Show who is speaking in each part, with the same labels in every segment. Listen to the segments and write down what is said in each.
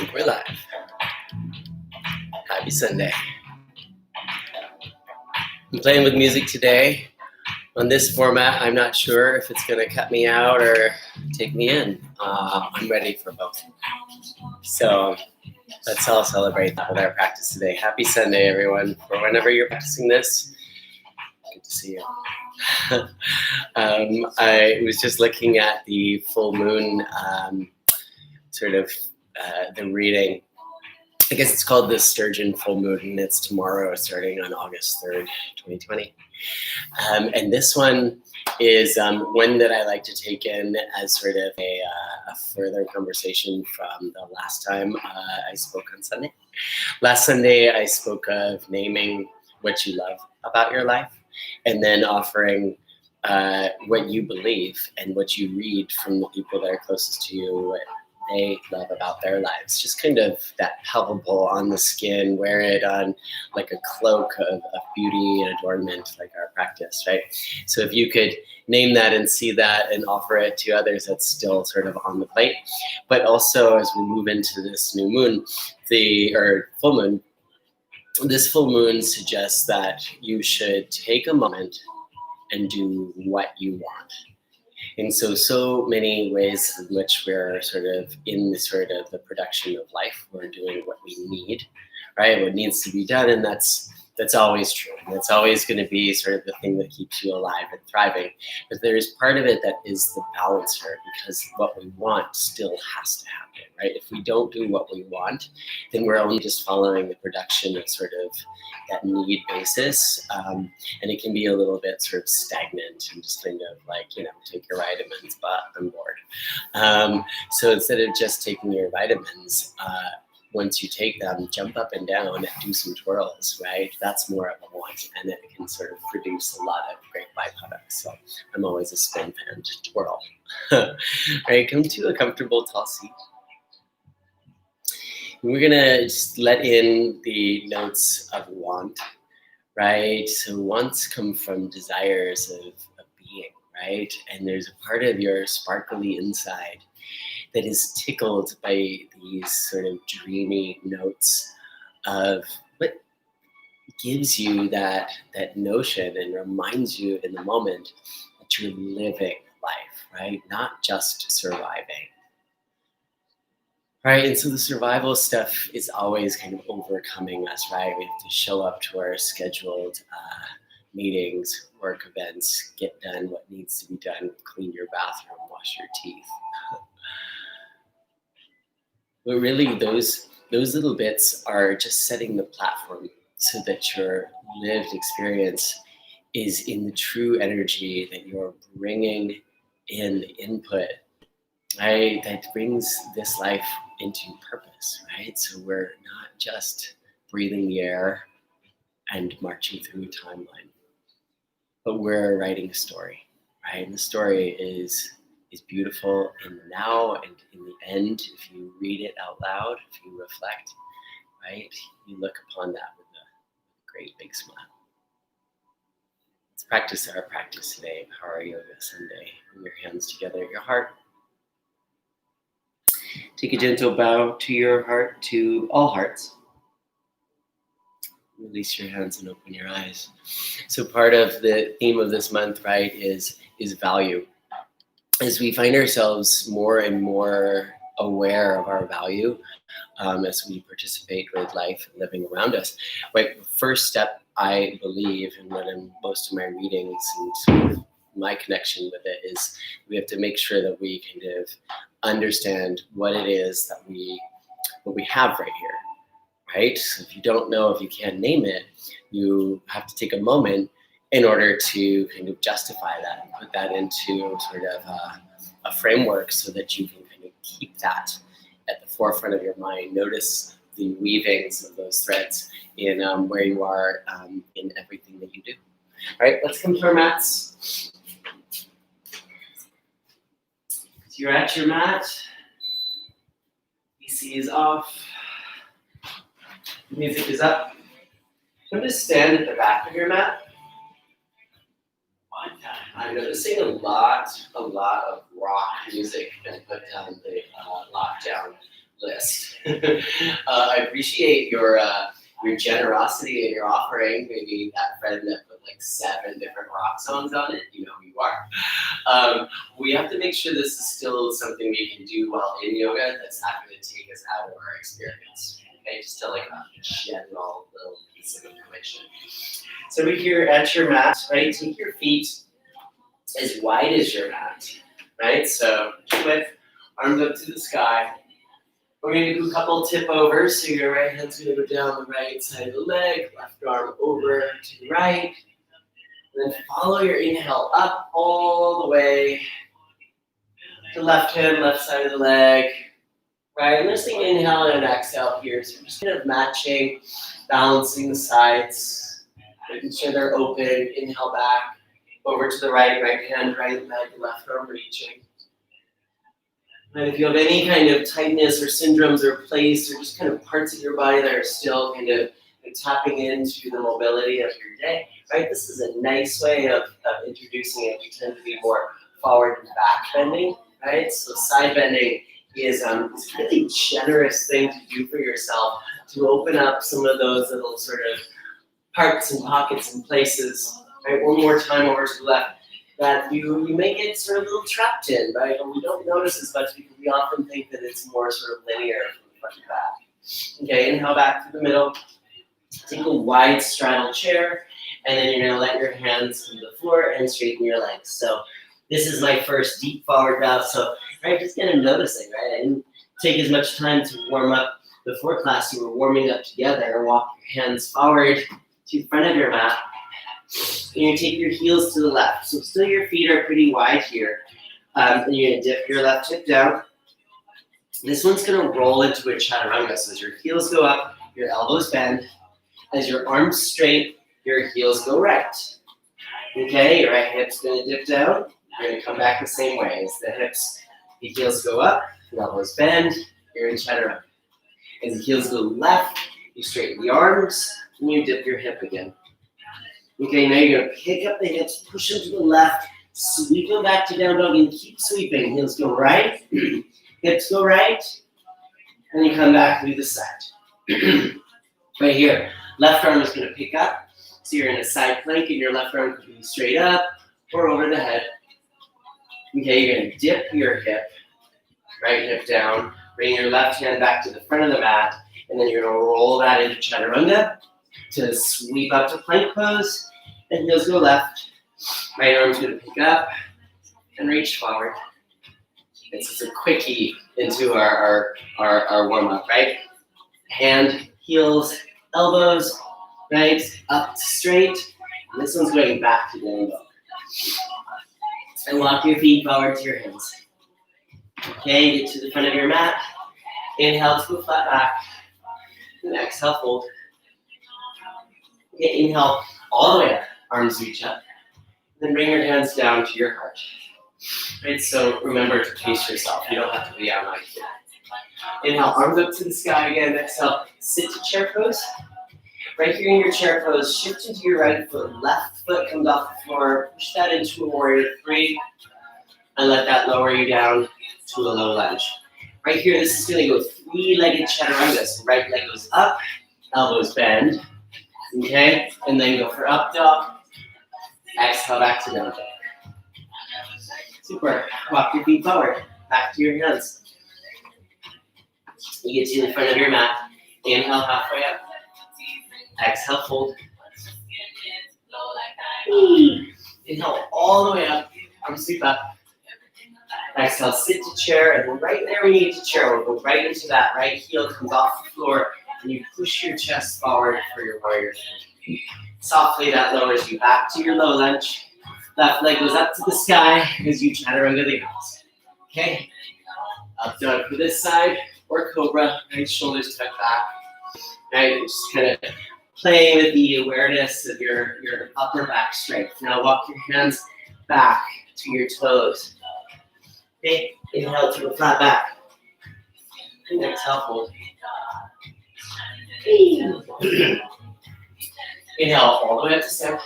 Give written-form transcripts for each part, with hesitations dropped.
Speaker 1: think we're live. Happy Sunday. I'm playing with music today. On this format, I'm not sure if it's going to cut me out or take me in. I'm ready for both. So let's all celebrate that with our practice today. Happy Sunday, everyone. For whenever you're practicing this, good to see you. I was just looking at the full moon, the reading. I guess it's called the Sturgeon Full Moon, and it's tomorrow, starting on August 3rd, 2020. And this one is one that I like to take in as sort of a further conversation from the last time I spoke on Sunday. Last Sunday, I spoke of naming what you love about your life, and then offering what you believe and what you read from the people that are closest to you, what they love about their lives. Just kind of that palpable on the skin, wear it on like a cloak of beauty and adornment, like our practice, right? So if you could name that and see that and offer it to others, that's still sort of on the plate. But also as we move into this new moon, full moon, this full moon suggests that you should take a moment and do what you want. And so many ways in which we're sort of in the production of life, we're doing what we need, right? What needs to be done, and that's always true. And that's always going to be sort of the thing that keeps you alive and thriving. But there's part of it that is the balancer, because what we want still has to happen, right? If we don't do what we want, then we're only just following the production of sort of that need basis. And it can be a little bit sort of stagnant and just kind of like, take your vitamins, but I'm bored. So instead of just taking your vitamins, once you take them, jump up and down and do some twirls, right? That's more of a want, and it can sort of produce a lot of great byproducts. So I'm always a spin fan to twirl. Right, come to a comfortable tall seat. We're gonna just let in the notes of want, right? So wants come from desires of being, right? And there's a part of your sparkly inside that is tickled by these sort of dreamy notes of what gives you that notion and reminds you in the moment that you're living life, right? Not just surviving. Right, and so the survival stuff is always kind of overcoming us, right? We have to show up to our scheduled meetings, work events, get done what needs to be done, clean your bathroom, wash your teeth. But really, those little bits are just setting the platform so that your lived experience is in the true energy that you're bringing in the input, right? That brings this life into purpose, right? So we're not just breathing the air and marching through a timeline, but we're writing a story, right? And the story is beautiful in the now and in the end. If you read it out loud, if you reflect, right, you look upon that with a great big smile. Let's practice our practice today, Power Yoga Sunday. Bring your hands together at your heart. Take a gentle bow to your heart, to all hearts. Release your hands and open your eyes. So part of the theme of this month, right, is value. As we find ourselves more and more aware of our value, as we participate with life and living around us, right? The first step, I believe, and what in most of my readings and sort of my connection with it is, we have to make sure that we kind of understand what it is that we have right here, right? So if you don't know, if you can't name it, you have to take a moment in order to kind of justify that and put that into sort of a framework so that you can kind of keep that at the forefront of your mind. Notice the weavings of those threads in where you are in everything that you do. All right, let's come to our mats. So you're at your mat. AC is off. Music is up. I'm going to stand at the back of your mat. I'm noticing a lot of rock music and put down the lockdown list. I appreciate your generosity and your offering. Maybe that friend that put like 7 different rock songs on it, you know who you are. We have to make sure this is still something we can do while in yoga that's not going to take us out of our experience. Okay, just like a general little piece of information. So we're here at your mat, right? Take your feet as wide as your mat, right? So with arms up to the sky. We're going to do a couple tip overs. So your right hand's going to go down the right side of the leg, left arm over to the right. And then follow your inhale up all the way to left hand, left side of the leg. Right, and let's take inhale and exhale here. So we're just kind of matching, balancing the sides, making sure they're open. Inhale back, over to the right, right hand, right leg, left arm reaching. And if you have any kind of tightness or syndromes or place or just kind of parts of your body that are still kind of tapping into the mobility of your day, right? This is a nice way of introducing it. We tend to be more forward and back bending, right? So side bending is a really generous thing to do for yourself to open up some of those little sort of parts and pockets and places, right? One more time over to the left. That you may get sort of a little trapped in, right? And we don't notice as much because we often think that it's more sort of linear from the front to back. Okay, inhale back to the middle. Take a wide straddle chair, and then you're gonna let your hands come to the floor and straighten your legs. So this is my first deep forward bow. So right, just kind of noticing, right? I didn't take as much time to warm up before class. You were warming up together. Walk your hands forward to the front of your mat. You're going to take your heels to the left. So still your feet are pretty wide here. And you're going to dip your left hip down. This one's going to roll into a chaturanga. So as your heels go up, your elbows bend. As your arms straight, your heels go right. Okay, your right hip's going to dip down. You're going to come back the same way. As the heels go up, your elbows bend, you're in chaturanga. As the heels go left, you straighten the arms, and you dip your hip again. Okay, now you're going to pick up the hips, push them to the left, sweep them back to down dog, and keep sweeping. Heels go right, hips go right, and you come back through the side. Right here, left arm is going to pick up. So you're in a side plank, and your left arm could be straight up or over the head. Okay, you're going to dip your hip, right hip down, bring your left hand back to the front of the mat, and then you're going to roll that into chaturanga to sweep up to plank pose. And heels go left. Right arm's going to pick up and reach forward. It's just a quickie into our warm-up, right? Hand, heels, elbows, right? Up straight. And this one's going back to down dog. And walk your feet forward to your hands. Okay, get to the front of your mat. Inhale to a flat back. And exhale, fold. Okay, inhale all the way up. Arms reach up. Then bring your hands down to your heart. Right, so remember to pace yourself. You don't have to be out like here. Inhale, arms up to the sky again. Exhale, sit to chair pose. Right here in your chair pose, shift into your right foot. Left foot comes off the floor. Push that into a warrior 3. And let that lower you down to a low lunge. Right here, this is going to go 3-legged chaturanga. So right leg goes up, elbows bend. Okay, and then go for up dog. Exhale back to down dog. Super. Walk your feet forward. Back to your hands. You get to the front of your mat. Inhale halfway up. Exhale, fold. Inhale all the way up. Arms sweep up. Exhale, sit to chair. And then right there when you get to chair, we'll go right into that. Right heel comes off the floor. And you push your chest forward for your warrior 3. Softly, that lowers you back to your low lunge. Left leg goes up to the sky as you chaturanga the arms. Okay? Up dog for this side, or cobra. Right, shoulders tucked back. Right, just kind of playing with the awareness of your upper back strength. Now walk your hands back to your toes. Okay, inhale to a flat back. And exhale, fold. Inhale all the way up to center.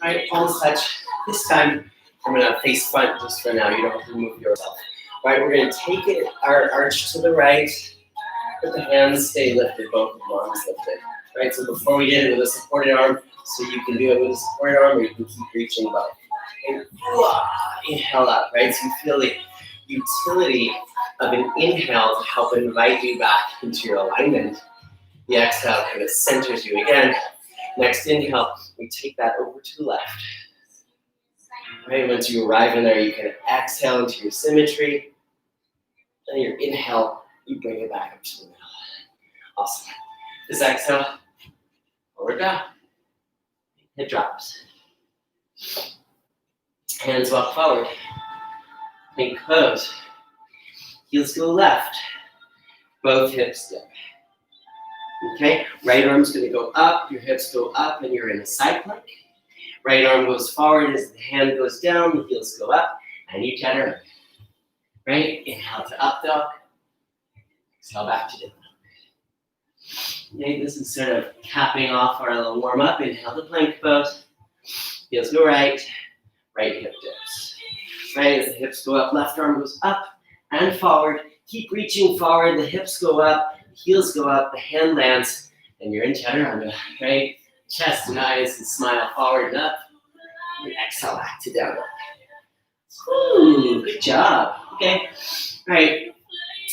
Speaker 1: All right, palms touch. This time, I'm going to face front just for now. You don't have to move yourself. Right, we're gonna take it, our arch to the right, but the hands stay lifted, both of the arms lifted. Right, so before we did it with a supported arm, so you can do it with a supported arm, or you can keep reaching above. And inhale up, right? So you feel the utility of an inhale to help invite you back into your alignment. The exhale kind of centers you again. Next inhale, we take that over to the left. Right, once you arrive in there, you can exhale into your symmetry. And your inhale, you bring it back up to the middle. Awesome. This exhale, forward down. Hip drops. Hands walk forward. Plank pose. Heels go left. Both hips dip. Okay, right arm's gonna go up, your hips go up, and you're in a side plank. Right arm goes forward as the hand goes down, the heels go up, and you chaturanga. Right, inhale to up dog. Exhale back to down dog. Okay, this is sort of capping off our little warm up. Inhale to plank pose. Heels go right, right hip dips. Right, as the hips go up, left arm goes up and forward. Keep reaching forward, the hips go up, the heels go up, the hand lands, and you're in Chaturanga, right? Chest and eyes and smile forward and up. And exhale back to down dog. Ooh, good job. Okay, all right.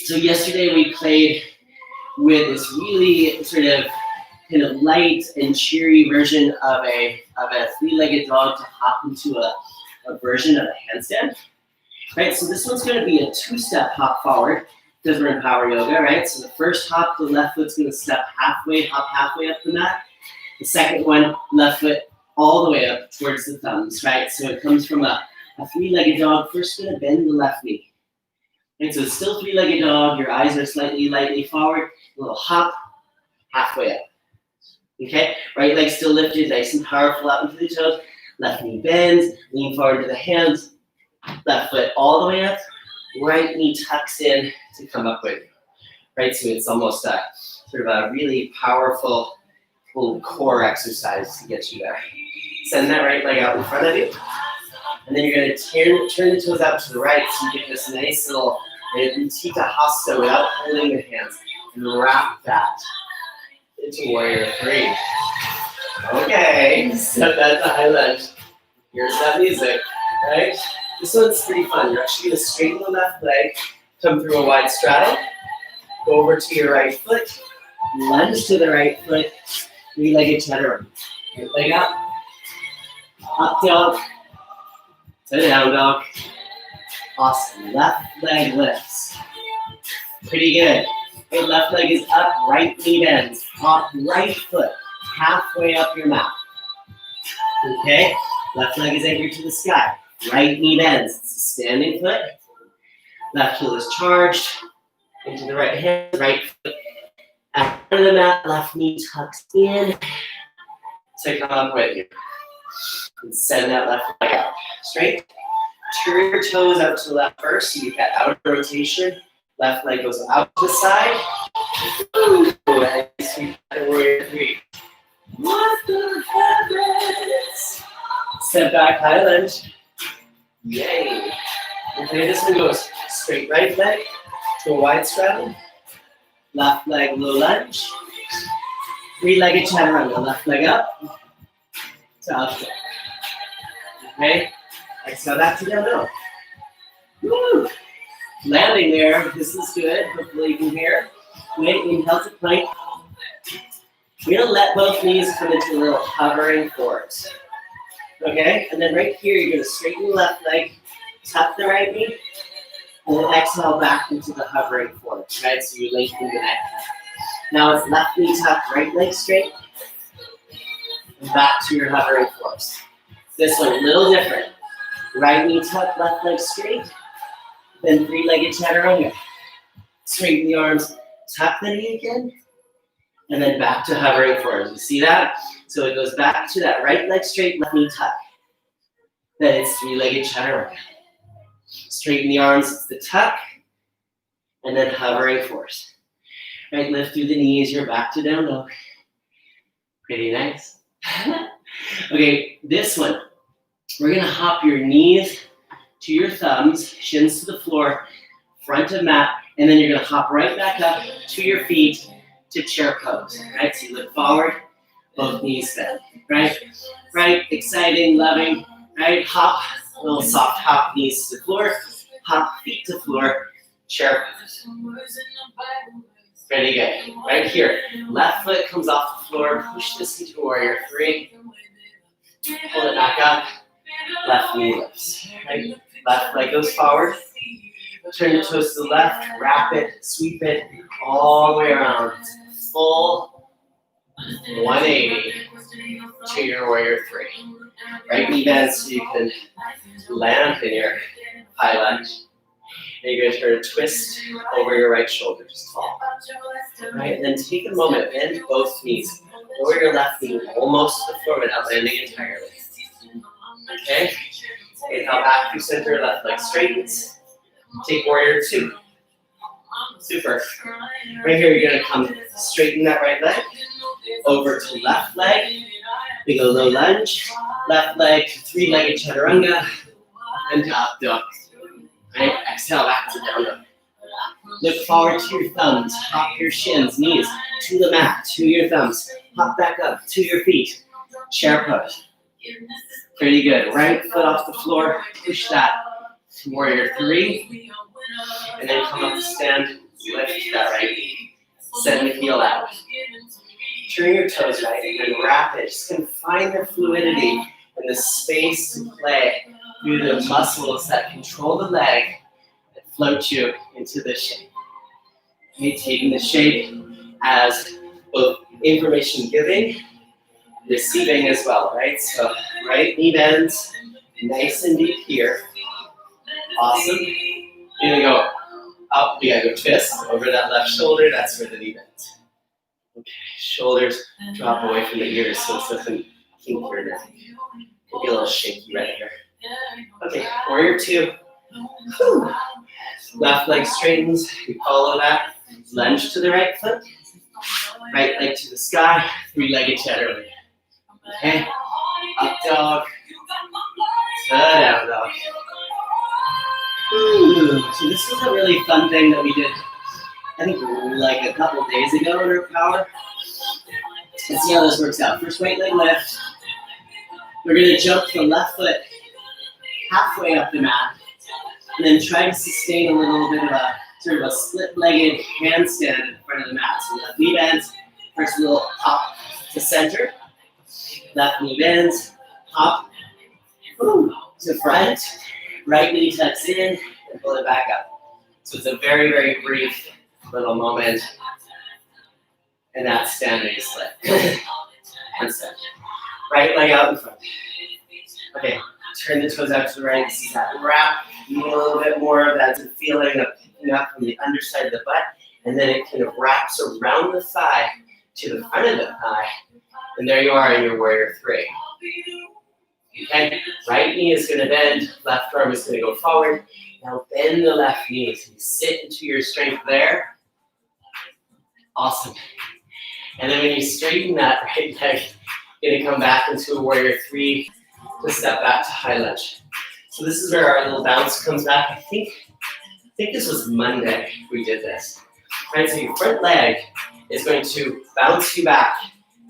Speaker 1: So yesterday we played with this really sort of kind of light and cheery version of a three-legged dog to hop into a version of a handstand. Right, so this one's going to be a two-step hop forward because we're in power yoga, right? So the first hop, the left foot's going to step halfway, hop halfway up the mat. The second one, left foot all the way up towards the thumbs, right? So it comes from a three-legged dog. First, going to bend the left knee. And so it's still three-legged dog. Your eyes are slightly, lightly forward. A little hop, halfway up. Okay, right leg still lifted, nice and powerful up into the toes. Left knee bends, lean forward to the hands. Left foot all the way up, right knee tucks in to come up with you. Right, so it's almost a sort of a really powerful little core exercise to get you there. Send that right leg out in front of you. And then you're going to turn the toes out to the right so you get this nice little Utthita Hasta without holding the hands. And wrap that into warrior three. Okay, step that to high lunge. Here's that music, right? This one's pretty fun. You're actually going to straighten the left leg, come through a wide straddle, go over to your right foot, lunge to the right foot, three-legged chaturanga. Right leg up dog, to down dog. Awesome. Left leg lifts. Pretty good. Okay, left leg is up, right knee bends. Hop right foot halfway up your mat. Okay, left leg is anchored to the sky. Right knee bends. It's a standing foot. Left heel is charged into the right hand. Right foot out of the mat. Left knee tucks in to come up with you. And send that left leg out. Straight. Turn your toes out to the left first. So you get outer rotation. Left leg goes out to the side. Ooh, sweet warrior three. What the heavens? Step back, high lunge. Yay. Okay, this one goes straight right leg to a wide straddle. Left leg, low lunge. Three-legged chaturanga. Left leg up. To up. Okay. Exhale back to down dog. Woo. Landing there. This is good. Hopefully you can hear. Wait, inhale to plank. We're going to let both knees come into a little hovering forwards. Okay? And then right here, you're going to straighten the left leg, tuck the right knee, and then exhale back into the hovering forwards. Right? So you lengthen the neck. Now it's left knee tucked, right leg straight, and back to your hovering forwards. This one, a little different. Right knee tucked, left leg straight, then three-legged chaturanga. Straighten the arms, tuck the knee again, and then back to hovering forward. You see that? So it goes back to that right leg straight, left knee tuck. Then it's three-legged chaturanga. Straighten the arms, it's the tuck, and then hovering forward. Right, lift through the knees, you're back to down dog. Pretty nice. Okay, this one, we're gonna hop your knees to your thumbs, shins to the floor, front of mat, and then you're gonna hop right back up to your feet to chair pose, right? So you look forward, both knees bend, right? Right, exciting, loving, right? Hop, a little soft hop, knees to the floor, hop, feet to floor, chair pose. Pretty good. Right here, left foot comes off the floor, push this into warrior three, pull it back up, left knee lifts, right? Left leg goes forward, turn your toes to the left, wrap it, sweep it all the way around. Full 180 to your warrior three. Right knee bends so you can land in your high lunge. And you're going to turn a twist over your right shoulder, just fall. Right, and then take a moment, bend both knees. Lower your left knee almost to the floor without landing entirely. Okay? Inhale back through center, left leg straightens. Take warrior two. Super. Right here, you're going to come straighten that right leg. Over to left leg. We go low lunge. Left leg, three-legged chaturanga. And up dog. Right? Exhale back to down dog. Look forward to your thumbs. Hop your shins, knees to the mat, to your thumbs. Hop back up to your feet. Chair pose. Pretty good. Right foot off the floor. Push that to warrior three. And then come up to stand. Lift that right knee. Send the heel out. Turn your toes right and then wrap it. Just confine the fluidity and the space to play through the muscles that control the leg and float you into this shape. Okay, taking the shape as both information giving, receiving as well, right? So right knee bends, nice and deep here. Awesome. You're gonna go up, you gotta go twist over that left shoulder, that's where the knee bends. Okay, shoulders drop away from the ears so it doesn't kink your neck. Could be a little shaky right here. Okay, warrior two. Whew. Left leg straightens, we follow that. Lunge to the right foot. Right leg to the sky, three-legged chaturanga. Okay, up dog, to down dog. So this was a really fun thing that we did, I think like a couple days ago in our power. Let's see how this works out. First weight leg lift. We're gonna jump the left foot halfway up the mat, and then try to sustain a little bit of a sort of a split-legged handstand in front of the mat. So left knee bends, first little hop to center, left knee bends, hop, to front, right knee tucks in, and pull it back up. So it's a very, very brief little moment, and that's standing split. Handstand. Right leg out in front. Okay, turn the toes out to the right, see that wrap. You need a little bit more of that feeling of picking up from the underside of the butt, and then it kind of wraps around the thigh to the front of the thigh, and there you are in your warrior three. Okay, right knee is going to bend, left arm is going to go forward. Now bend the left knee, so you sit into your strength there. Awesome. And then when you straighten that right leg, you're going to come back into a warrior three to step back to high lunge. So this is where our little bounce comes back. I think this was Monday we did this. Right, so your front leg is going to bounce you back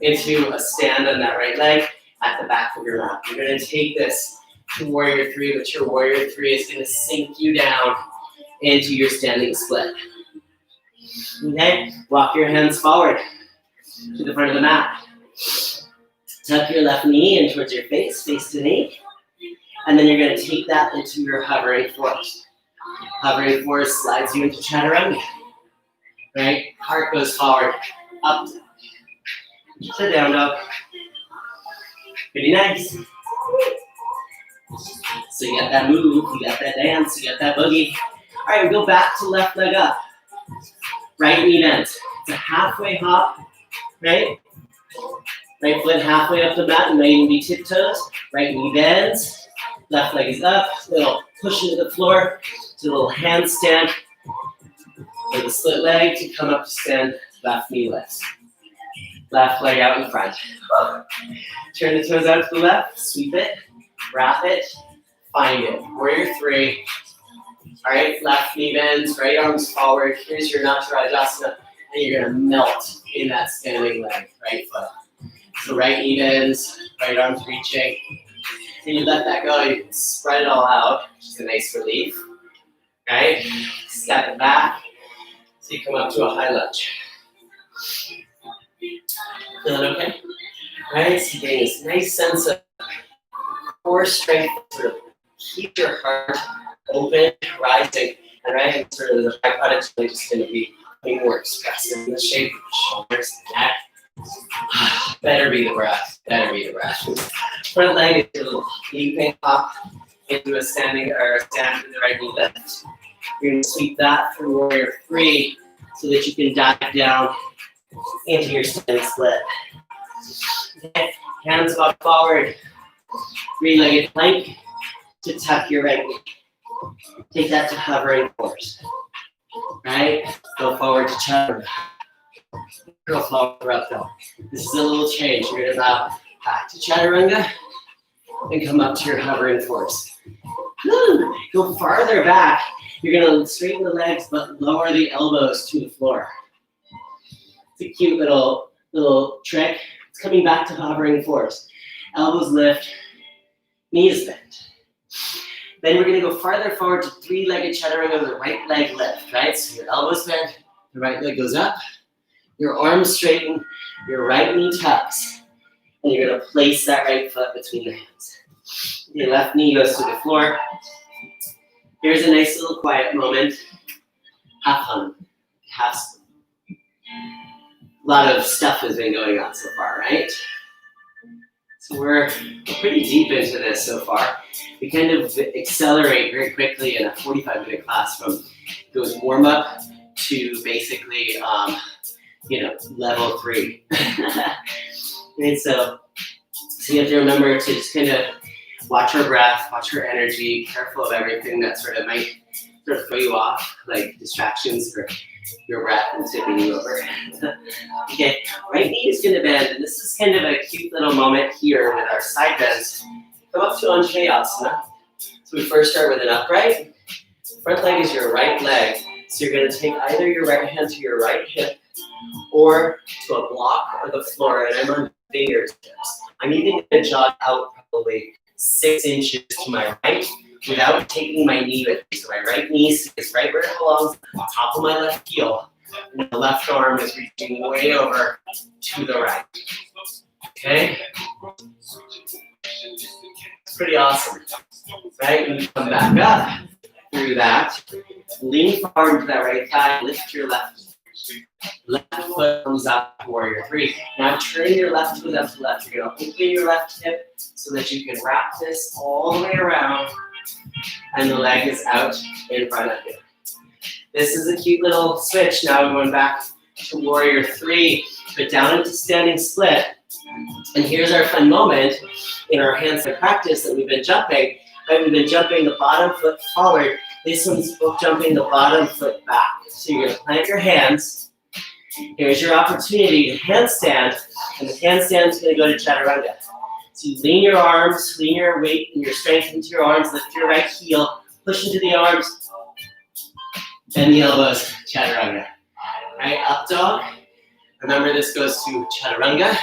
Speaker 1: into a stand on that right leg at the back of your mat. You're going to take this to warrior three, but your warrior three is going to sink you down into your standing split. Okay, walk your hands forward to the front of the mat. Tuck your left knee in towards your face, face to knee. And then you're going to take that into your hovering force. Hovering force slides you into chaturanga. Right? Heart goes forward, up, to down dog. Pretty nice. So you got that move, you got that dance, you got that boogie. All right, we go back to left leg up. Right knee bends. It's a halfway hop, right? Right foot halfway up the mat, and may even be tiptoes. Right knee bends. Left leg is up. Little push into the floor. Do a little handstand with the split leg to come up to stand. Left knee lifts. Left leg out in front. Turn the toes out to the left. Sweep it. Wrap it. Find it. Warrior three. All right, left knee bends, right arms forward. Here's your Chaturanga, and you're gonna melt in that standing leg, right foot. So right knee bends, right arms reaching. And you let that go, you can spread it all out, which is a nice relief. Right? Step it back. So you come up to a high lunge. Feeling okay? Right? So you're getting this nice sense of core strength, sort of keep your heart open, rising, and right, and sort of the byproduct is really just going to be more expressive in the shape of the shoulders, neck. Better be the breath. Better be the breath. Front leg is a little leaping up into a standing or stand with the right knee lift. You're going to sweep that through warrior 3 so that you can dive down into your standing split. Okay. Hands walk forward. 3-legged plank to tuck your right knee. Take that to hovering force. Right? Go forward to chaturanga. Go forward to up dog. This is a little change. You're going to bow back to chaturanga and come up to your hovering force. Go farther back. You're going to straighten the legs but lower the elbows to the floor. It's a cute little trick. It's coming back to hovering force. Elbows lift, knees bend. Then we're going to go farther forward to 3-legged chaturanga with the right leg lift, right? So your elbows bend, the right leg goes up, your arms straighten, your right knee tucks, and you're going to place that right foot between the hands. Your left knee goes to the floor. Here's a nice little quiet moment. Have fun. Have some. A lot of stuff has been going on so far, right? So we're pretty deep into this so far. We kind of accelerate very quickly in a 45-minute class from goes warm up to basically, level 3. And so you have to remember to just kind of watch our breath, watch our energy, careful of everything that sort of might sort of throw you off, like distractions for your breath and tipping you over. Okay, right knee is going to bend, and this is kind of a cute little moment here with our side bends. Come up to Untitled. So we first start with an upright. Front leg is your right leg. So you're going to take either your right hand to your right hip or to a block or the floor, and I'm on fingertips. I'm even going to jog out probably 6 inches to my right without taking my knee with me. So my right knee is right where it belongs, on top of my left heel, and the left arm is reaching way over to the right. Okay? It's pretty awesome, right? And you come back up through that, lean forward to that right thigh, lift your left foot comes up to warrior 3. Now turn your left foot up to left. You're going to open your left hip so that you can wrap this all the way around, and the leg is out in front of you. This is a cute little switch. Now we're going back to warrior 3, but down into standing split. And here's our fun moment in our handstand practice that we've been jumping. Right? We've been jumping the bottom foot forward. This one's jumping the bottom foot back. So you're going to plant your hands. Here's your opportunity to handstand, and the handstand's going to go to chaturanga. So you lean your arms, lean your weight and your strength into your arms, lift your right heel, push into the arms, bend the elbows, chaturanga. Right, up dog. Remember this goes to chaturanga,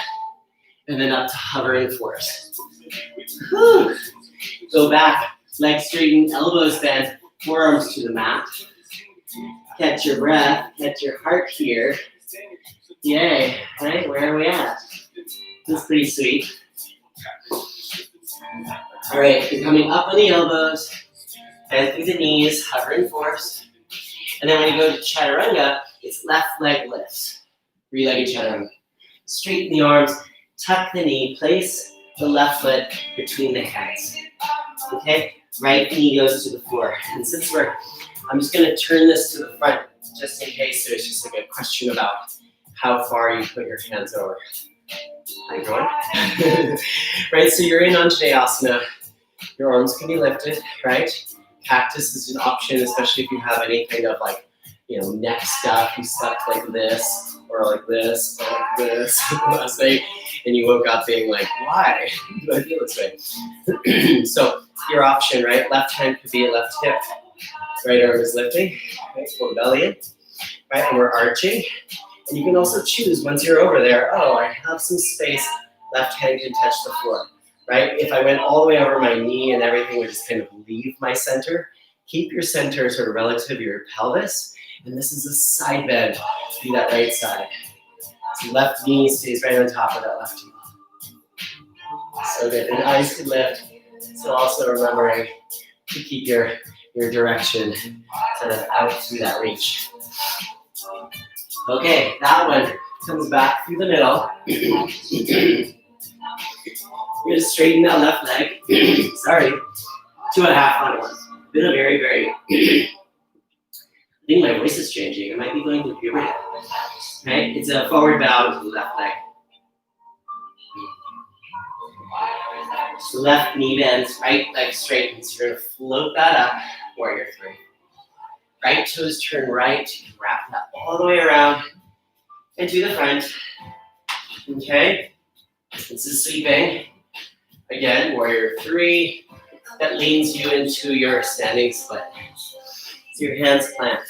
Speaker 1: and then up to hovering force. Whew. Go back, legs straighten, elbows bend, forearms to the mat. Catch your breath, catch your heart here. Yay, right, where are we at? This is pretty sweet. All right, you're coming up on the elbows, bend through the knees, hovering force. And then when you go to chaturanga, it's left leg lifts. 3-legged chaturanga. Straighten the arms, tuck the knee, place the left foot between the hands. Okay, right knee goes to the floor. And since I'm just going to turn this to the front just in case there's just like a question about how far you put your hands over. How you going? Right, so you're in Anjaneyasana. Your arms can be lifted, right? Cactus is an option, especially if you have any kind of like, neck stuff. You slept like this, or like this, or like this last night, and you woke up being like, why do I feel this way? So your option, right? Left hand could be a left hip, Right arm is lifting, right, pull the belly in, right, and we're arching. And you can also choose, once you're over there, oh, I have some space, left hand can touch the floor, right? If I went all the way over my knee and everything would just kind of leave my center, keep your center sort of relative to your pelvis, and this is a side bend to that right side. So left knee stays right on top of that left knee. So good, and eyes can lift. So also remembering to keep your direction sort of out through that reach. Okay, that one comes back through the middle. You're gonna straighten that left leg. Sorry, 2.5 on one. Been a very, very, I think my voice is changing. I might be going through puberty. Right? It's a forward bow to the left leg. So left knee bends, right leg straightens. You're gonna float that up, warrior three. Right toes turn right, wrap that all the way around and to the front. Okay, this is sweeping. Again, warrior three. That leans you into your standing split. So your hands plant.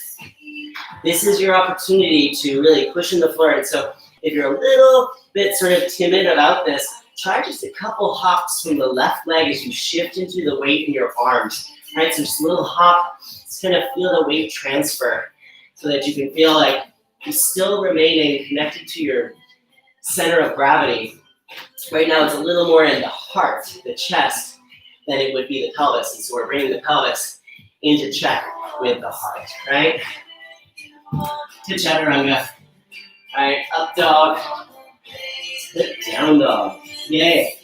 Speaker 1: This is your opportunity to really push in the floor. And so if you're a little bit sort of timid about this, try just a couple hops from the left leg as you shift into the weight in your arms. Right, so just a little hop. Just kind of feel the weight transfer so that you can feel like you're still remaining connected to your center of gravity. Right now it's a little more in the heart, the chest, than it would be the pelvis. And so we're bringing the pelvis into check with the heart, right? To Chaturanga. Right, up dog, down dog. Yay.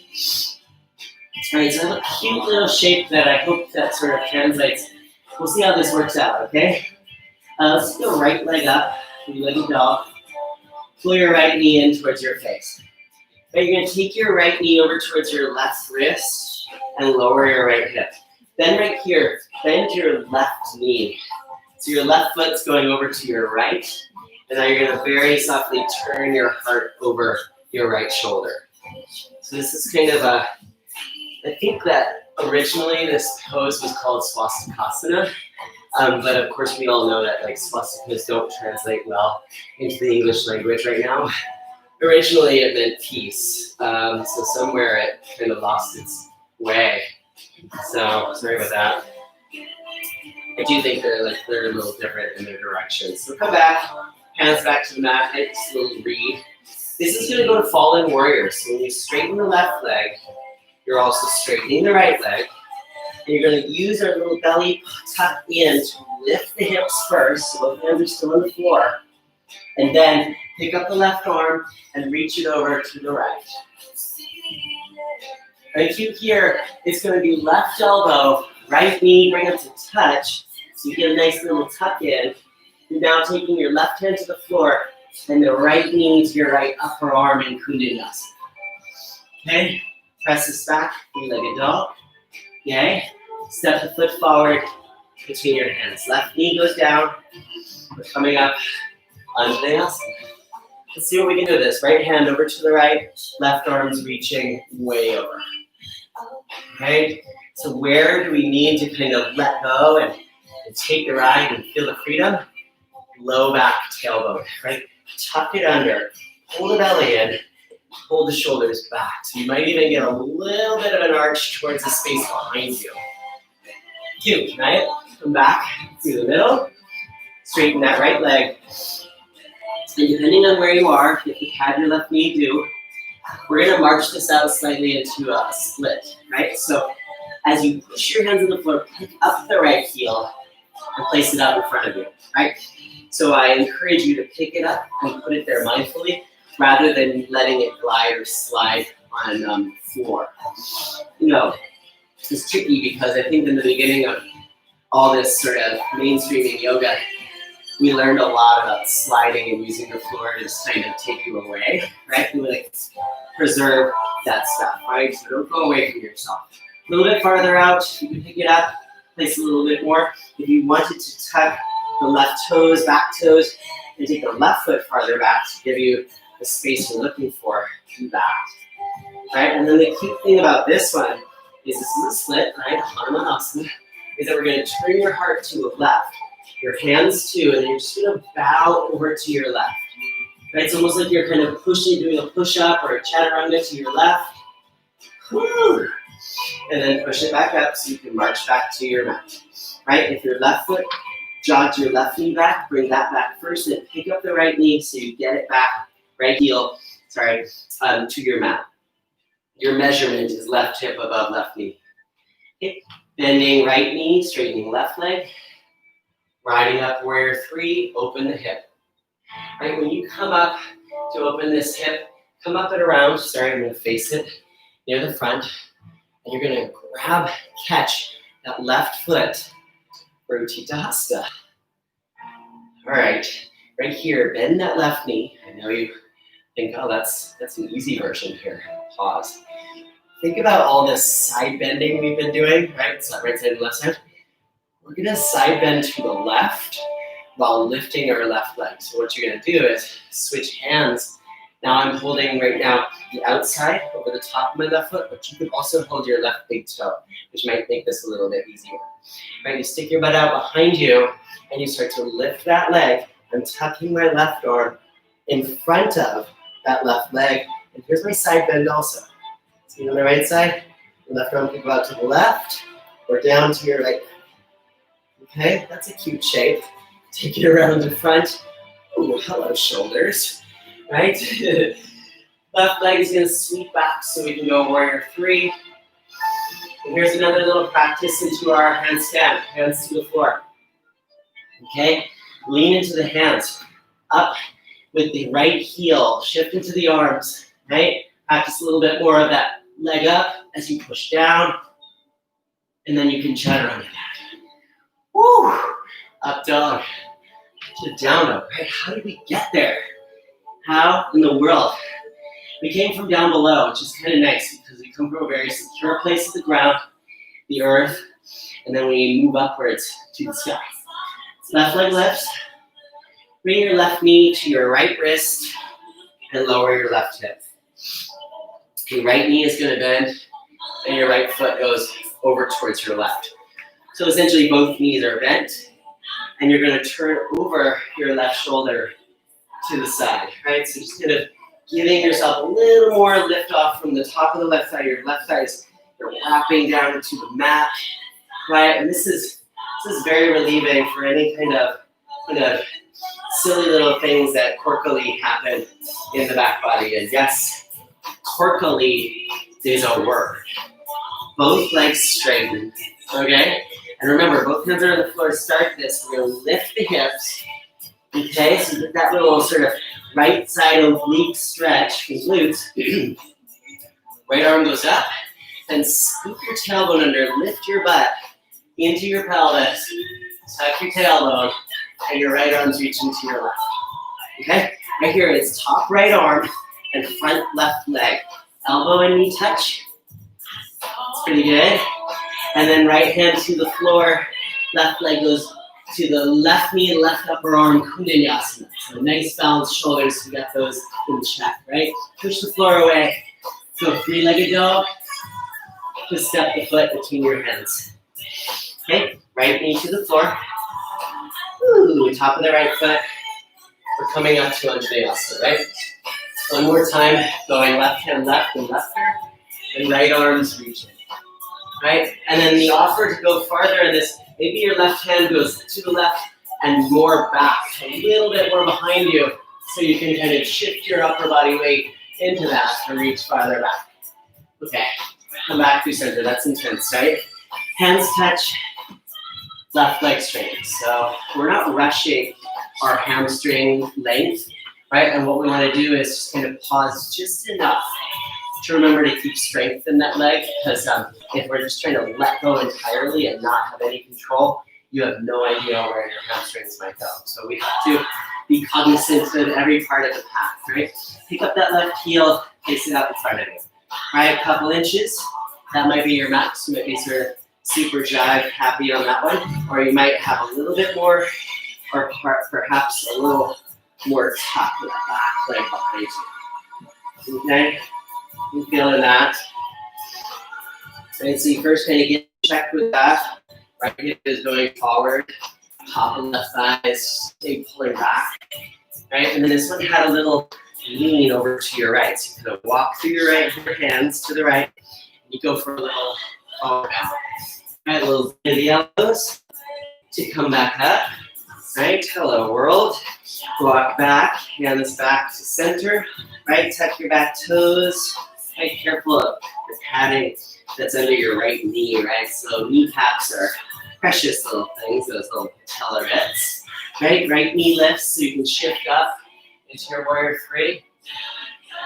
Speaker 1: All right, so I have a cute little shape that I hope that sort of translates. We'll see how this works out, okay? Let's go right leg up, three-legged dog. Pull your right knee in towards your face. Right, you're gonna take your right knee over towards your left wrist and lower your right hip. Then right here, bend your left knee. So your left foot's going over to your right, and now you're gonna very softly turn your heart over your right shoulder. So this is kind of a, I think that originally this pose was called swastikasana, but of course we all know that like swastikas don't translate well into the English language right now. Originally it meant peace, so somewhere it kind of lost its way. So sorry about that. I do think they're a little different in their directions. So come back, hands back to the mat, and just a little read. This is going to go to fallen warrior. So when you straighten the left leg, you're also straightening the right leg. And you're going to use our little belly tuck in to lift the hips first, so both hands are still on the floor. And then pick up the left arm and reach it over to the right. Right here, it's going to be left elbow, right knee, bring it to touch. So you get a nice little tuck in. You're now taking your left hand to the floor and the right knee to your right upper arm in Kundalini. Okay, press this back, three-legged dog. Okay, step the foot forward between your hands. Left knee goes down. We're coming up Anjaneyasana. Let's see what we can do with this. Right hand over to the right, left arm's reaching way over. Okay, so where do we need to kind of let go and take the ride and feel the freedom? Low back tailbone, right? Tuck it under, pull the belly in, pull the shoulders back. So you might even get a little bit of an arch towards the space behind you. Cute, right? Come back through the middle, straighten that right leg. And depending on where you are, if you have your left knee do, we're gonna march this out slightly into a split, right? So as you push your hands on the floor, pick up the right heel and place it out in front of you, right? So I encourage you to pick it up and put it there mindfully rather than letting it glide or slide on floor. You know, it's tricky because I think in the beginning of all this sort of mainstreaming yoga, we learned a lot about sliding and using the floor to just kind of take you away, right? We like preserve that stuff, right? So don't go away from yourself. A little bit farther out, you can pick it up, place a little bit more. If you wanted to tuck the left toes, back toes, and take the left foot farther back to give you the space you're looking for, do that, right? And then the cute thing about this one is this is a split, right? Hanumanasana. is that we're going to turn your heart to the left, your hands too, and you're just going to bow over to your left. Right? It's almost like you're kind of pushing, doing a push-up or a chaturanga to your left. Woo. And then push it back up so you can march back to your mat. Right? If your left foot, jog your left knee back, bring that back first, and pick up the right knee so you get it back, right heel, to your mat. Your measurement is left hip above left knee. Okay. Bending right knee, straightening left leg. Riding up warrior three, open the hip. Right, when you come up to open this hip, come up and around. Sorry, I'm going to face it near the front. And you're going to grab, catch that left foot for Utthita Hasta. All right, right here, bend that left knee. I know you think, oh, that's an easy version here. Pause. Think about all this side bending we've been doing, right? So right side and left side. We're gonna side bend to the left while lifting our left leg. So what you're gonna do is switch hands. Now I'm holding right now the outside over the top of my left foot, but you can also hold your left big toe, which might make this a little bit easier. Right, you stick your butt out behind you and you start to lift that leg. I'm tucking my left arm in front of that left leg. And here's my side bend also. See on the right side, the left arm can go out to the left or down to your right. Okay, that's a cute shape. Take it around to front. Ooh, hello shoulders, right? Left leg is gonna sweep back so we can go warrior three. And here's another little practice into our handstand, hands to the floor. Okay, lean into the hands, up with the right heel, shift into the arms, right? Practice a little bit more of that leg up as you push down, and then you can chaturanga that. Woo! Up dog to down dog, right? How did we get there? How in the world? We came from down below, which is kind of nice because we come from a very secure place of the ground, the earth, and then we move upwards to the sky. Left leg lifts. Bring your left knee to your right wrist and lower your left hip. Your right knee is going to bend and your right foot goes over towards your left. So essentially both knees are bent and you're going to turn over your left shoulder to the side, right? So just kind of giving yourself a little more lift off from the top of the left thigh. Your left thigh is wrapping down into the mat, right? And this is very relieving for any kind of silly little things that quirkily happen in the back body. And yes, quirkily is a word. Both legs straighten, okay? And remember, both hands are on the floor. Start this. We're going to lift the hips, okay? So get that little sort of right side oblique stretch from glutes. Right arm goes up, then scoop your tailbone under, lift your butt into your pelvis, tuck your tailbone, and your right arm's reaching to your left. Okay? Right here is top right arm and front left leg. Elbow and knee touch. That's pretty good. And then right hand to the floor, left leg goes to the left knee and left upper arm, Kundalini. So nice balanced shoulders, so we got those in check, right? Push the floor away. So three-legged dog. Just step the foot between your hands. Okay, right knee to the floor. Ooh, top of the right foot. We're coming up to Untitled, right? One more time, going left hand left and left here, and right arms reaching, right? And then the offer to go farther in this, maybe your left hand goes to the left and more back, a little bit more behind you, so you can kind of shift your upper body weight into that and reach farther back. Okay, come back to center, that's intense, right? Hands touch, left leg straight. So we're not rushing our hamstring length, right? And what we want to do is just kind of pause just enough to remember to keep strength in that leg, because if we're just trying to let go entirely and not have any control, you have no idea where your hamstrings might go. So we have to be cognizant of every part of the path, right? Pick up that left heel, place it out in front of you. All right, a couple inches. That might be your max. You might be sort of super jive, happy on that one. Or you might have a little bit more, or perhaps a little more tuck with that back leg behind you. Okay? You feeling that? Right, so you first kind of get checked with that. Right hip is going forward. Top and left thighs stay pulling back. Right, and then this one had a little lean over to your right. So you kind of walk through your right, your hands to the right. You go for a little forward out. Right, a little bit of the elbows to come back up. Right, hello world. Walk back, hands back to center. Right, tuck your back toes. Right, careful of the padding that's under your right knee. Right, so kneecaps are precious little things, those little patella ribs. Right, right knee lifts so you can shift up into your warrior three.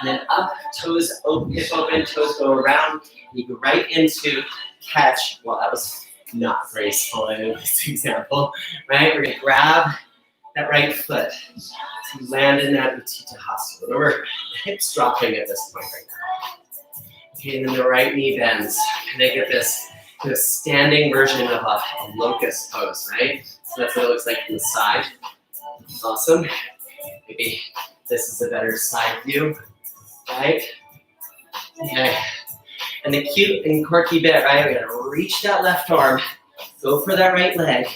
Speaker 1: And then up, toes open, hip open, toes go around. And you go right into catch. Well, that was not graceful in this example. Right, we're gonna grab that right foot to land in that Utthita Hasta. Remember, the hips dropping at this point right now. Okay, and then the right knee bends. And they get this kind of standing version of a locust pose, right? So that's what it looks like from the side. Awesome. Maybe this is a better side view, right? Okay. And the cute and quirky bit, right? We're gonna reach that left arm, go for that right leg,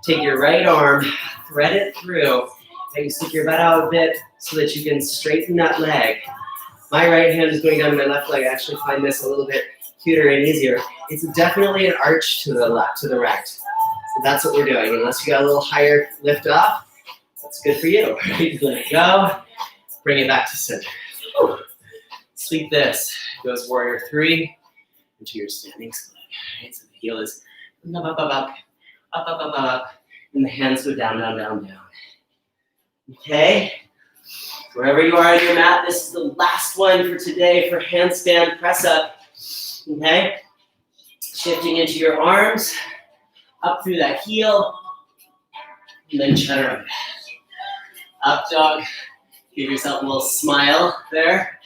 Speaker 1: take your right arm, thread it through, and you stick your butt out a bit so that you can straighten that leg. My right hand is going down to my left leg. I actually find this a little bit cuter and easier. It's definitely an arch to the left, to the right. So that's what we're doing. Unless you got a little higher lift off, that's good for you. Right? Let it go. Bring it back to center. Whew. Sweep this. Goes warrior three into your standing split. Right? So the heel is up, up, up, up, up, up, up, up, and the hands go down, down, down, down. Okay? Wherever you are on your mat, this is the last one for today for handstand press up. Okay? Shifting into your arms, up through that heel, and then chaturanga. Up dog. Give yourself a little smile there.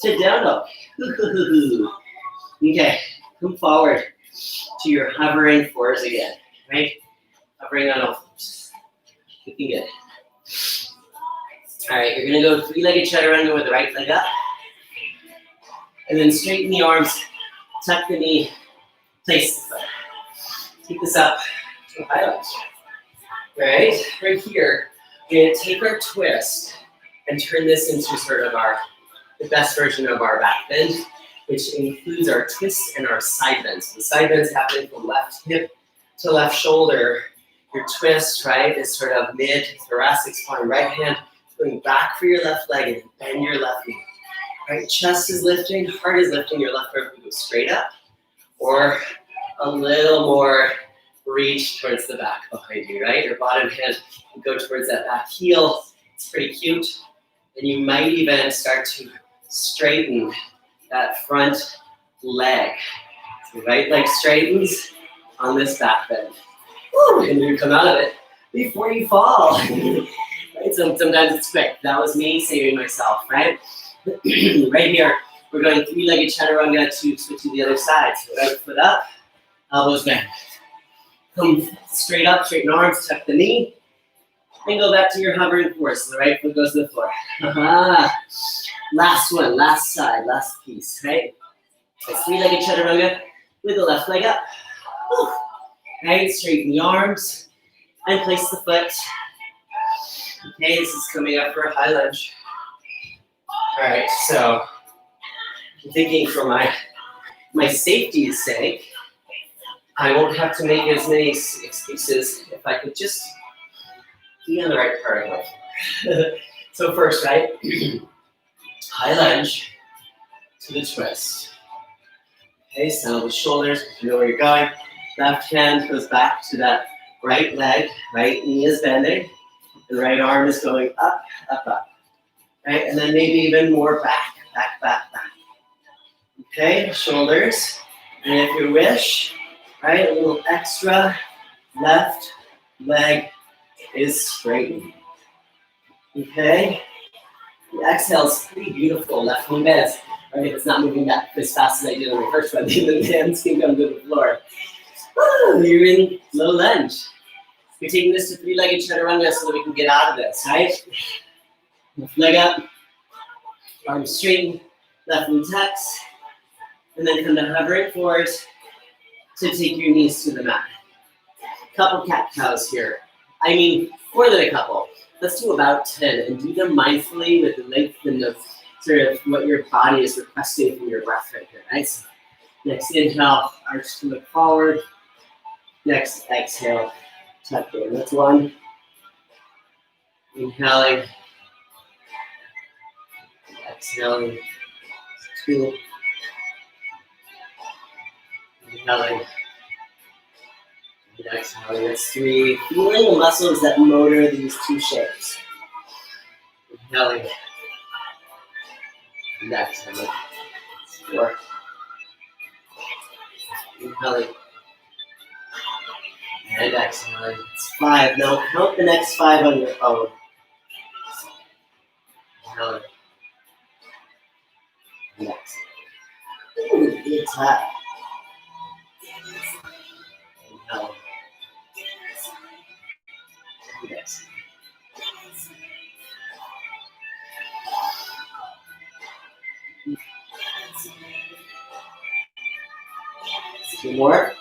Speaker 1: To down dog. Okay, come forward to your hovering fours again, right? Hovering on all fours. Looking good. All right, you're gonna go three-legged chaturanga with the right leg up. And then straighten the arms, tuck the knee, place the foot. Take this up to a high lunge. Right here, we're gonna take our twist and turn this into sort of the best version of our back bend, which includes our twists and our side bends. So the side bends happen from left hip to left shoulder. Your twist, right, is sort of mid-thoracic spine. Right hand going back for your left leg and bend your left knee. Right, chest is lifting, heart is lifting, your left arm can go straight up or a little more reach towards the back behind you, right? Your bottom hand can go towards that back heel. It's pretty cute. And you might even start to straighten that front leg. So right leg straightens on this back bend. Woo, and you come out of it before you fall. Right? So sometimes it's quick. That was me saving myself, right? Right here, we're going three-legged chaturanga to switch to the other side. So right foot up, elbows bend. Come straight up, straighten arms, tuck the knee, and go back to your hovering fours. So the right foot goes to the floor. Last one, last side, last piece, right? So three-legged chaturanga with the left leg up. Right, straighten the arms and place the foot. Okay, this is coming up for a high lunge. All right, so I'm thinking for my safety's sake, I won't have to make as many excuses if I could just be on the right part of it. So first, right, high lunge to the twist. Okay, so the shoulders, you know where you're going. Left hand goes back to that right leg, right knee is bending, and right arm is going up, up, up. Right, and then maybe even more back, back, back, back. Okay, shoulders, and if you wish, right, a little extra left leg is straightened. Okay, the exhale is pretty beautiful, left one bends. Right, if it's not moving back as fast as I did on the first one, then the hands can come to the floor. Woo, you're in low lunge. We're taking this to three-legged chaturanga so that we can get out of this, right? Left leg up, arms straighten, left knee tucks, and then come to hovering forward, to take your knees to the mat. Couple cat-cows here. I mean, more than a couple. Let's do about 10 and do them mindfully with the length and the sort of what your body is requesting from your breath right here. Nice. Next inhale, arch to look forward. Next exhale, tuck in. That's one. Inhaling. Exhaling. Two. Inhaling. And exhaling. That's three. Feeling the muscles that motor these two shapes. Inhaling. And exhaling. Four. Inhaling. And exhaling. It's five. Now count the next five on your own. Inhaling. And exhaling. Ooh, good tap. Inhaling. And exhaling. Two more.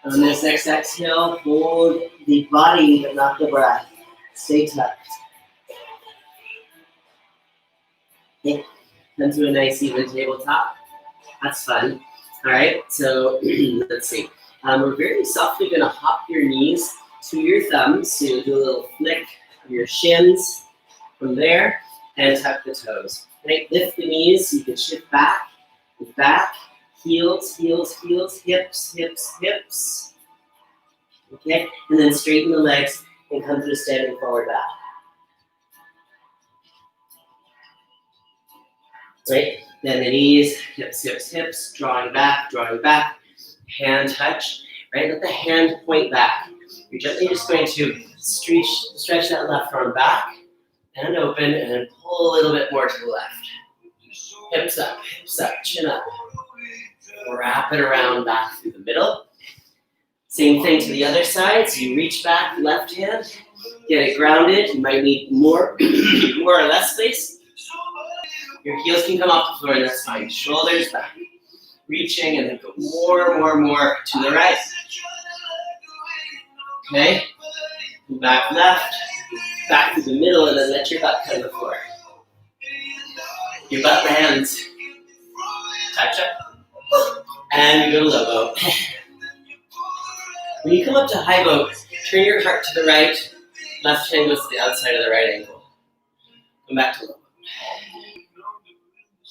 Speaker 1: On this next exhale, hold the body but not the breath. Stay tucked. Okay. Come to a nice even tabletop. That's fun. All right, so let's see. We're very softly going to hop your knees to your thumbs. So you'll do a little flick of your shins from there and tuck the toes. Right? Lift the knees so you can shift back, heels, heels, heels, hips, hips, hips. Okay, and then straighten the legs and come to a standing forward back. Right? Then the knees, hips, hips, hips, drawing back, hand touch. Right? Let the hand point back. You're gently just going to stretch that left arm back and open and then pull a little bit more to the left. Hips up, chin up. Wrap it around back through the middle. Same thing to the other side. So you reach back, left hand, get it grounded. You might need more or less space. Your heels can come off the floor, and that's fine. Shoulders back. Reaching and then go more to the right. Okay? Back left, back to the middle, and then let your butt come to the floor. Your butt lands. Touch up. And you go to low boat. When you come up to high boat, turn your heart to the right. Left hand goes to the outside of the right ankle. Come back to low boat.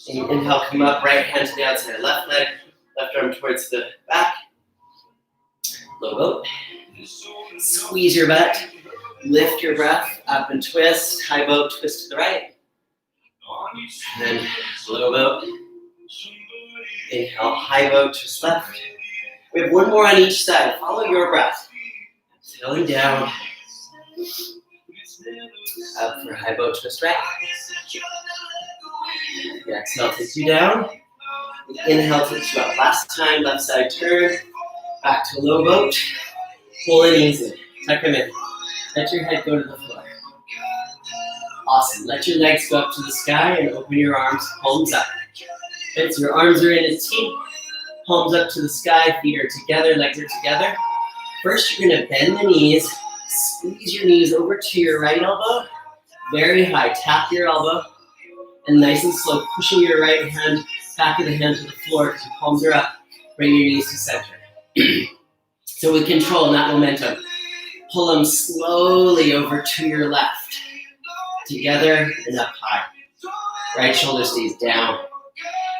Speaker 1: And you inhale, come up, right hand to the outside. Left leg, left arm towards the back. Low boat. Squeeze your butt. Lift your breath up and twist. High boat, twist to the right. And then low boat. Inhale, high boat, twist left. We have one more on each side. Follow your breath. Exhaling down. Up for high boat, twist right. The exhale takes you down. The inhale takes you up. Last time, left side turn. Back to low boat. Pull it easy. Tuck them in. Let your head go to the floor. Awesome. Let your legs go up to the sky and open your arms, palms up. Okay, so your arms are in a T. Palms up to the sky, feet are together, legs are together. First, you're gonna bend the knees, squeeze your knees over to your right elbow, very high, tap your elbow, and nice and slow, pushing your right hand, back of the hand to the floor because your palms are up, bring your knees to center. So with control, not momentum, pull them slowly over to your left, together and up high. Right shoulder stays down.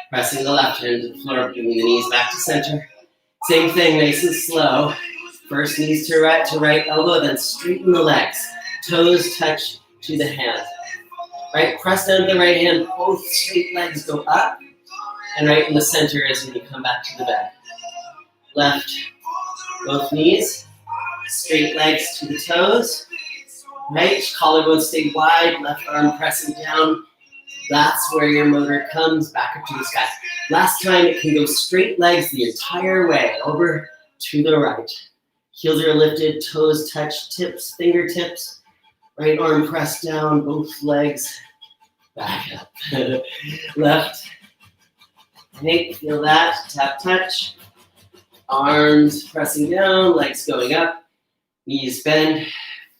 Speaker 1: Pressing the left hand to the floor, bringing the knees back to center. Same thing, nice and slow. First knees to right elbow, then straighten the legs. Toes touch to the hand. Right, press down to the right hand, both straight legs go up. And right in the center is when you come back to the bed. Left, both knees. Straight legs to the toes. Right, collarbone stay wide, left arm pressing down. That's where your motor comes back up to the sky. Last time, it can go straight legs the entire way, over to the right. Heels are lifted, toes touch, tips, fingertips. Right arm pressed down, both legs back up. Left. Right, feel that, tap, touch. Arms pressing down, legs going up. Knees bend,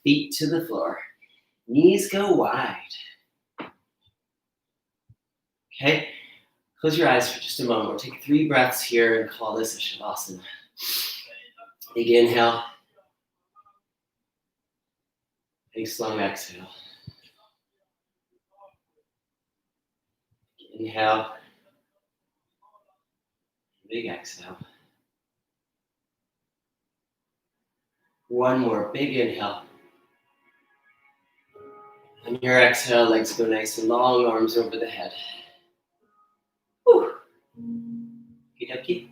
Speaker 1: feet to the floor. Knees go wide. Okay, close your eyes for just a moment. We'll take 3 breaths here and call this a Shavasana. Big inhale. Big slow exhale. Inhale. Big exhale. One more big inhale. On your exhale, legs go nice and long, arms over the head. Whew. Okie dokie.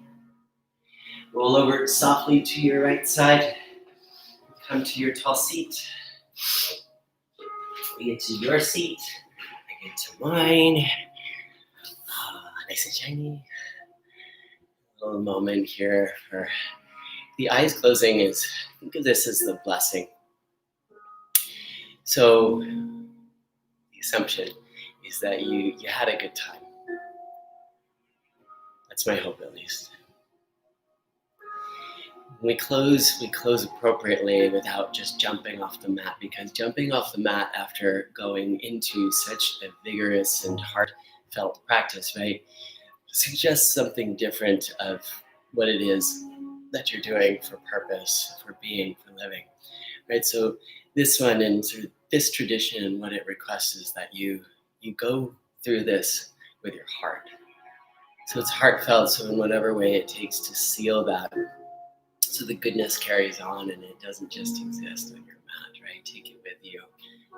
Speaker 1: Roll over softly to your right side. Come to your tall seat. We get to your seat. I get to mine. Nice and shiny. A little moment here for the eyes closing is, think of this as the blessing. So the assumption is that you had a good time. That's my hope, at least. When we close appropriately without just jumping off the mat, because jumping off the mat after going into such a vigorous and heartfelt practice, right, suggests something different of what it is that you're doing for purpose, for being, for living, right? So this one and sort of this tradition, what it requests is that you go through this with your heart. So it's heartfelt, so in whatever way it takes to seal that, so the goodness carries on and it doesn't just exist on your mat, right? Take it with you,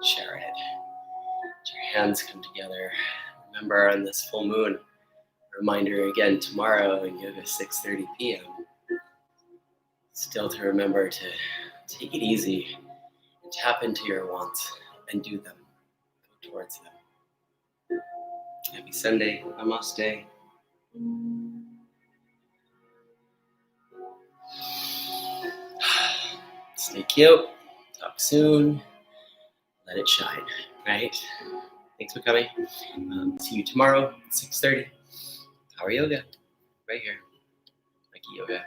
Speaker 1: share it. Let your hands come together. Remember on this full moon, reminder again tomorrow in yoga 6:30 p.m. Still to remember to take it easy and tap into your wants and do them. Go towards them. Happy Sunday. Namaste. Stay cute. Talk soon. Let it shine. Right? Thanks for coming. See you tomorrow at 6:30. Power Yoga. Right here. Mikeeyoga.